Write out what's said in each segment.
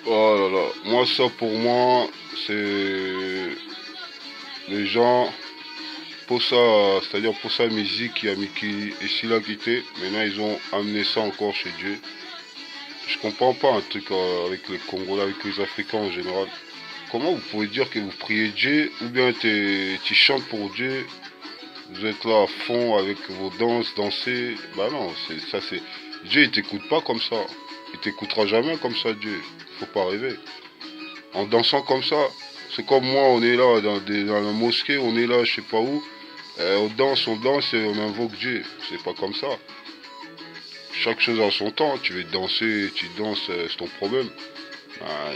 Oh là là, moi ça pour moi, c'est les gens pour ça, c'est-à-dire pour sa musique qui et s'il a quitté, maintenant ils ont amené ça encore chez Dieu. Je comprends pas un truc avec les Congolais, avec les Africains en général. Comment vous pouvez dire que vous priez Dieu ou bien tu chantes pour Dieu, vous êtes là à fond avec vos danses, danser. Bah non, c'est. Dieu il t'écoute pas comme ça. Il t'écoutera jamais comme ça Dieu. Faut pas rêver. En dansant comme ça, c'est comme moi, on est là dans la mosquée, on est là je sais pas où. On danse et on invoque Dieu. C'est pas comme ça. Chaque chose a son temps. Tu veux danser, tu danses, c'est ton problème.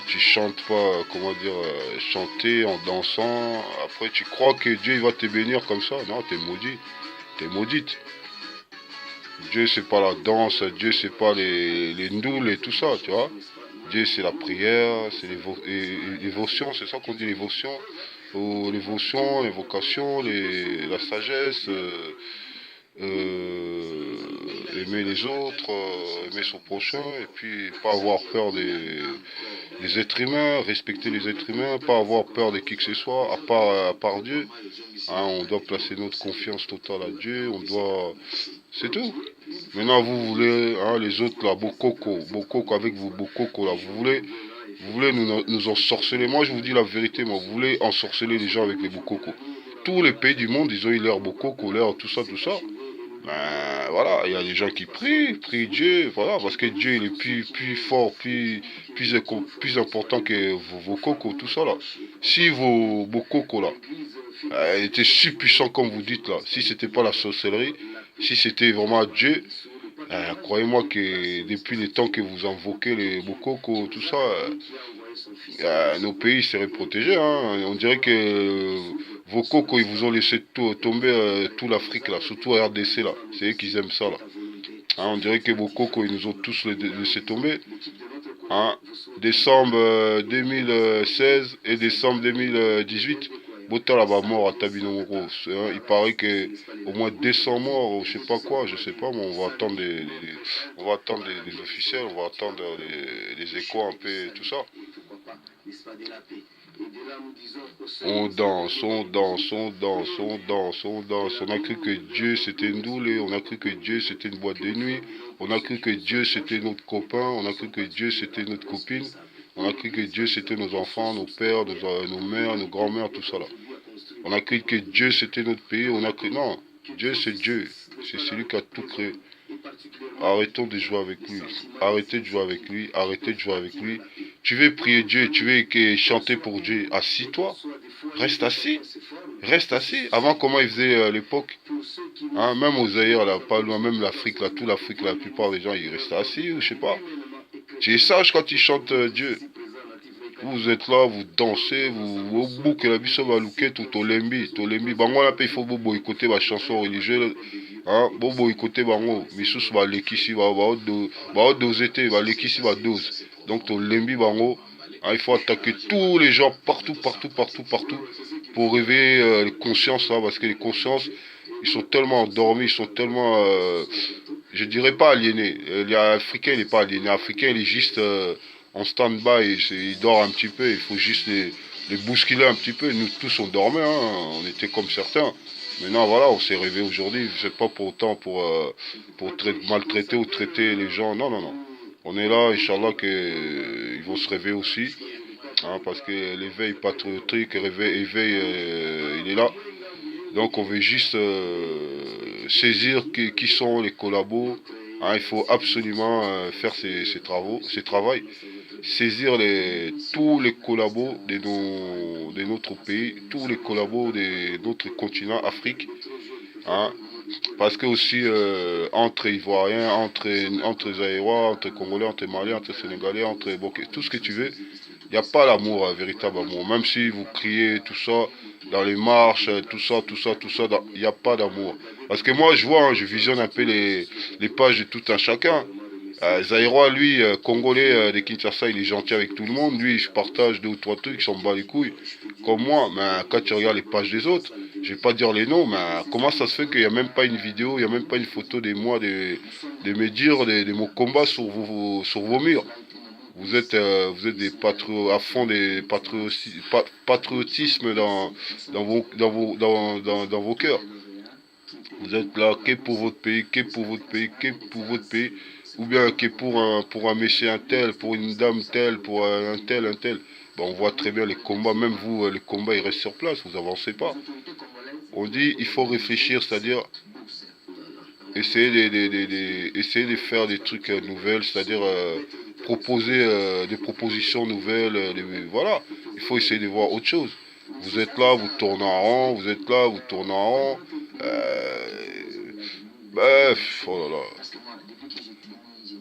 Tu chantes pas, comment dire, chanter en dansant. Après, tu crois que Dieu il va te bénir comme ça. Non, t'es maudit. T'es maudite. Dieu, c'est pas la danse. Dieu, c'est pas les ndoules et tout ça, tu vois. Dieu, c'est la prière, c'est l'évotion, c'est ça qu'on dit, l'évotion. L'évotion, l'évocation, la sagesse. Aimer les autres, aimer son prochain, et puis pas avoir peur des êtres humains, respecter les êtres humains, pas avoir peur de qui que ce soit, à part Dieu. Hein, on doit placer notre confiance totale à Dieu, on doit... C'est tout. Maintenant, vous voulez, hein, les autres là, Bokoko avec vos Bokoko là, vous voulez nous ensorceler. Moi, je vous dis la vérité, moi, vous voulez ensorceler les gens avec les Bokoko. Tous les pays du monde, ils ont eu leur Bokoko, leur tout ça, tout ça. Ben voilà, il y a des gens qui prient Dieu, voilà, parce que Dieu il est plus fort, plus important que vos cocos, tout ça là. Si vos cocos là étaient si puissants comme vous dites là, si c'était pas la sorcellerie, si c'était vraiment Dieu, croyez-moi que depuis le temps que vous invoquez les Bokoko, tout ça, nos pays seraient protégés. Hein. On dirait que vos cocos, ils vous ont laissé tomber tout l'Afrique, là, surtout à RDC, là. C'est eux qui aiment ça, là. Hein, on dirait que vos cocos, ils nous ont tous laissé tomber. Hein. Décembre 2016 et décembre 2018, Bota là-bas mort à Tabinoro. Hein, il paraît que au moins 200 morts, je sais pas quoi, je sais pas, mais on va attendre on va attendre les officiels, on va attendre les échos un peu, tout ça. On danse, on danse, on danse, on danse, on danse. On a cru que Dieu c'était une doulée, on a cru que Dieu c'était une boîte de nuit, on a cru que Dieu c'était notre copain, on a cru que Dieu c'était notre copine, on a cru que Dieu c'était nos enfants, nos pères, nos mères, nos grands-mères, tout ça là. On a cru que Dieu c'était notre pays, on a cru. Non, Dieu c'est Dieu, c'est celui qui a tout créé. Arrêtons de jouer avec lui. Arrêtez de jouer avec lui. Arrêtez de jouer avec lui. Tu veux prier Dieu, tu veux chanter pour Dieu. Assis-toi. Reste assis. Reste assis. Avant, comment ils faisaient à l'époque, hein, même aux Zaïre, là, pas loin, même l'Afrique, là, toute l'Afrique, la plupart des gens, ils restaient assis, ou je sais pas. Tu es sage quand ils chantent Dieu. Vous êtes là, vous dansez, vous au bout que la biso va louquer tout au lembi. Bango la il faut boycotter ma chanson religieuse. Hein, boycotter bango. Misusu va lekisi va doser te, va lekisi va dose. Donc to lembi bango. Hein, il faut attaquer tous les gens partout, partout, partout, partout pour réveiller les consciences là, parce que les consciences ils sont tellement endormis, ils sont tellement je dirais pas aliéné. L'Africain, il n'est pas aliéné. L'Africain, il est juste en stand-by. Il dort un petit peu. Il faut juste les bousculer un petit peu. Nous tous, on dormait. Hein. On était comme certains. Maintenant, voilà, on s'est réveillé aujourd'hui. C'est pas pour autant pour maltraiter ou traiter les gens. Non, non, non. On est là, Inch'Allah, qu'ils vont se réveiller aussi. Hein, parce que l'éveil patriotique, l'éveil, il est là. Donc on veut juste saisir qui sont les collabos. Hein, il faut absolument faire ces travaux, ces travaux, saisir tous les collabos de notre pays, tous les collabos de notre continent Afrique. Hein, parce que aussi entre Ivoiriens, entre Zaïrois, entre Congolais, entre Maliens, entre Sénégalais, entre bon, tout ce que tu veux, il n'y a pas l'amour, véritable amour. Même si vous criez tout ça dans les marches, tout ça, tout ça, tout ça, il n'y a pas d'amour. Parce que moi, je vois, hein, je visionne un peu les pages de tout un chacun. Zaïrois, lui, Congolais de Kinshasa, il est gentil avec tout le monde. Lui, je partage deux ou trois trucs, il s'en bat les couilles. Comme moi, mais quand tu regardes les pages des autres, je vais pas dire les noms, mais comment ça se fait qu'il n'y a même pas une vidéo, il n'y a même pas une photo de moi, de me dire de mon combat sur vos murs. vous êtes des à fond des patriotisme dans vos cœurs. Vous êtes là que pour votre pays, que pour votre pays, que pour votre pays, ou bien que pour un monsieur un tel, pour une dame telle, pour un tel, un tel. Ben, on voit très bien les combats, même vous, les combats, ils restent sur place, vous avancez pas. On dit, il faut réfléchir, c'est-à-dire essayer de faire des trucs nouvelles, c'est-à-dire proposer des propositions nouvelles, voilà. Il faut essayer de voir autre chose. Vous êtes là, vous tournez en rond, vous êtes là, vous tournez en rond. Bref, oh là là.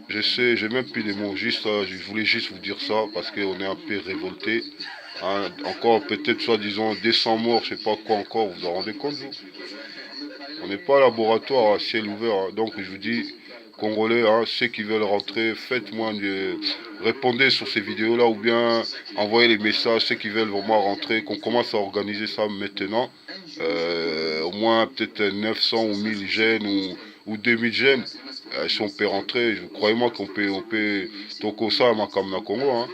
Je sais, j'ai même plus les mots, juste, je voulais juste vous dire ça parce qu'on est un peu révolté. Hein, encore peut-être soi-disant 200 morts, je sais pas quoi encore, vous vous en rendez compte vous? On n'est pas un laboratoire à ciel ouvert, hein. Donc je vous dis, Congolais, hein, ceux qui veulent rentrer, faites-moi répondez sur ces vidéos-là ou bien envoyez les messages, ceux qui veulent vraiment rentrer, qu'on commence à organiser ça maintenant. Au moins peut-être 900 ou 1000 jeunes ou 2000 jeunes. Si on peut rentrer, croyez-moi qu'on peut toko ça à Makamna Congo. Hein.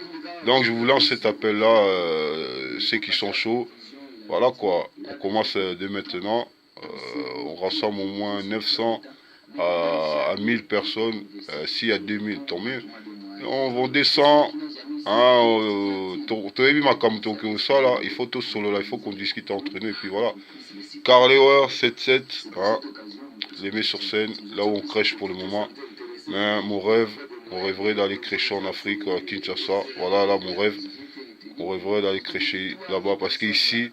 Donc je vous lance cet appel-là, ceux qui sont chauds. Voilà quoi, on commence dès maintenant. On rassemble au moins 900 à 1000 personnes. S'il y a 2000, tant mieux. On descend. Hein, il faut tout solo là, il faut qu'on discute entre nous et puis voilà. Carleur 77, hein, je les mets sur scène, là où on crèche pour le moment. Mais mon rêverait d'aller crècher en Afrique, à Kinshasa. Voilà, là mon rêve. On rêverait d'aller crècher là-bas parce qu'ici,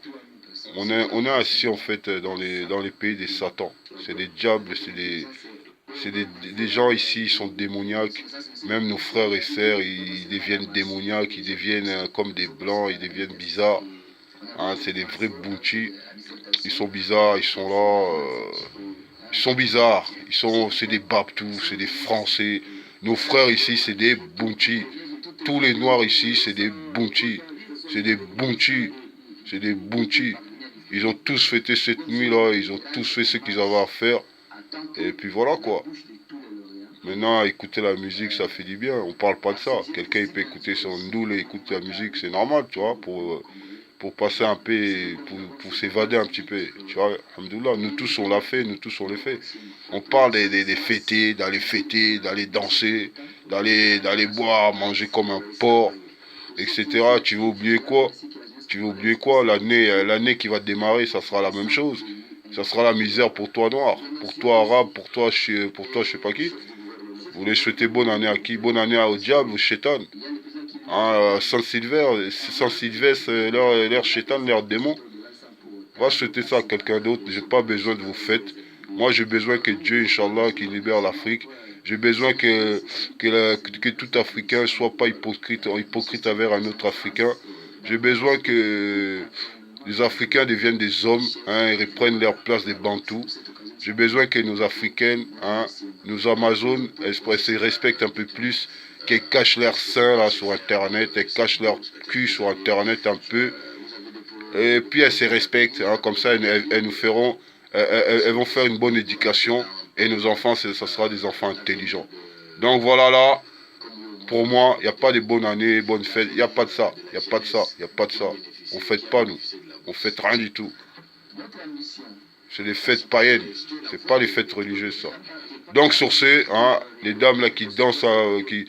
on est assis en fait dans les pays des satans. C'est des diables, des gens ici, ils sont démoniaques. Même nos frères et sœurs, ils deviennent démoniaques, ils deviennent comme des blancs, ils deviennent bizarres. Hein, c'est des vrais bounty. Ils sont bizarres, ils sont là. Ils sont bizarres. C'est des Babtous, c'est des Français. Nos frères ici, c'est des bounty. Tous les noirs ici, c'est des bounty. C'est des bounty. C'est des bounty. Ils ont tous fêté cette nuit-là, ils ont tous fait ce qu'ils avaient à faire. Et puis voilà quoi. Maintenant, écouter la musique, ça fait du bien. On parle pas de ça. Quelqu'un il peut écouter son ndoul et écouter la musique, c'est normal, tu vois, pour passer un peu, pour s'évader un petit peu. Tu vois, alhamdoulilah, nous tous on l'a fait, nous tous on le fait. On parle des fêter, d'aller danser, d'aller boire, manger comme un porc, etc. Tu veux oublier quoi? Tu veux oublier quoi? L'année qui va démarrer, ça sera la même chose. Ça sera la misère pour toi noir, pour toi arabe, pour toi je sais pas qui. Vous voulez souhaiter bonne année à qui? Bonne année au diable, au chétan. Hein, Saint-Sylvestre, leur chétan, leur démon. Va souhaiter ça à quelqu'un d'autre. J'ai pas besoin de vos fêtes. Moi, j'ai besoin que Dieu, Inch'Allah, qui libère l'Afrique. J'ai besoin que tout Africain soit pas hypocrite envers un autre Africain. J'ai besoin que les Africains deviennent des hommes, hein, et reprennent leur place des Bantous. J'ai besoin que nos Africaines, hein, nos Amazones, elles se respectent un peu plus, qu'elles cachent leur sein là sur Internet, elles cachent leur cul sur Internet un peu. Et puis elles se respectent, hein, comme ça elles nous feront, elles vont faire une bonne éducation et nos enfants, ça sera des enfants intelligents. Donc voilà là, pour moi, il n'y a pas de bonne année, bonne fête, il n'y a pas de ça, il n'y a pas de ça, il n'y a pas de ça. On ne fête pas nous, on ne fête rien du tout. C'est des fêtes païennes, c'est pas des fêtes religieuses ça. Donc sur ce, hein, les dames là qui dansent, qui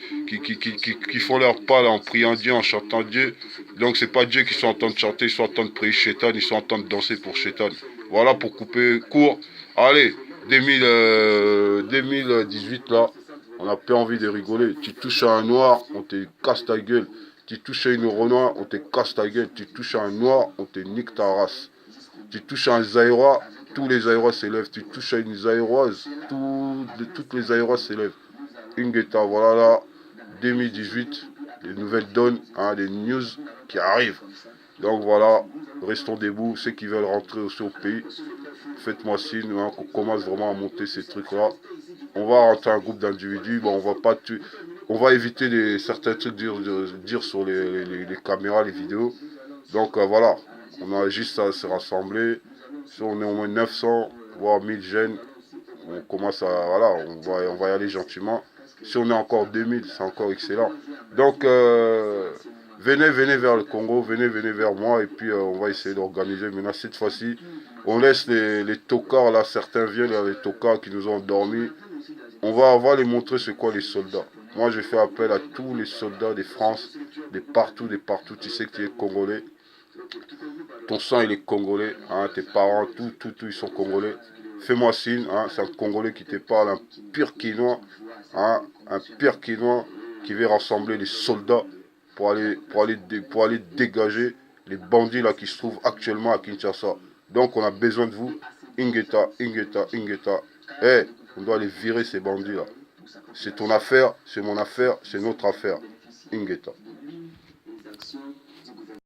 font leur pas là, en priant Dieu, en chantant Dieu. Donc c'est pas Dieu qui sont en train de chanter, ils sont en train de prier Chétan, ils sont en train de danser pour Chétan. Voilà pour couper court. Allez, 2018 là, on n'a pas envie de rigoler. Tu touches à un noir, on te casse ta gueule. Tu touches à une renoir, on te casse ta gueule. Tu touches à un noir, on te nique ta race. Tu touches à un Zaïrois, tous les Zaïrois s'élèvent. Tu touches à une Zaïroise, toutes les Zaïrois s'élèvent. Ingeta, voilà là, 2018, les nouvelles donnes, hein, les news qui arrivent. Donc voilà, restons debout. Ceux qui veulent rentrer aussi au pays, faites-moi signe, hein, qu'on commence vraiment à monter ces trucs-là. On va rentrer un groupe d'individus, bon, on va pas tuer. On va éviter certains trucs dire sur les caméras, les vidéos. Donc voilà, on a juste à se rassembler. Si on est au moins 900, voire 1000 jeunes, on commence à, voilà, on va y aller gentiment. Si on est encore 2000, c'est encore excellent. Donc, venez vers le Congo, venez vers moi, et puis on va essayer d'organiser. Maintenant, cette fois-ci, on laisse les tocards, là, certains viennent, là, les tocards qui nous ont dormi. On va les montrer c'est quoi les soldats. Moi, je fais appel à tous les soldats de France, de partout, tu sais que tu es congolais. Ton sang, il est congolais, hein, tes parents, tout, ils sont congolais. Fais-moi signe, hein, c'est un Congolais qui te parle, un pur Quinois, hein, un pur Quinois qui veut rassembler les soldats pour aller dégager les bandits là qui se trouvent actuellement à Kinshasa. Donc on a besoin de vous. Ingeta, Ingeta, Ingeta. Eh, on doit aller virer ces bandits là. C'est ton affaire, c'est mon affaire, c'est notre affaire. Ingeta.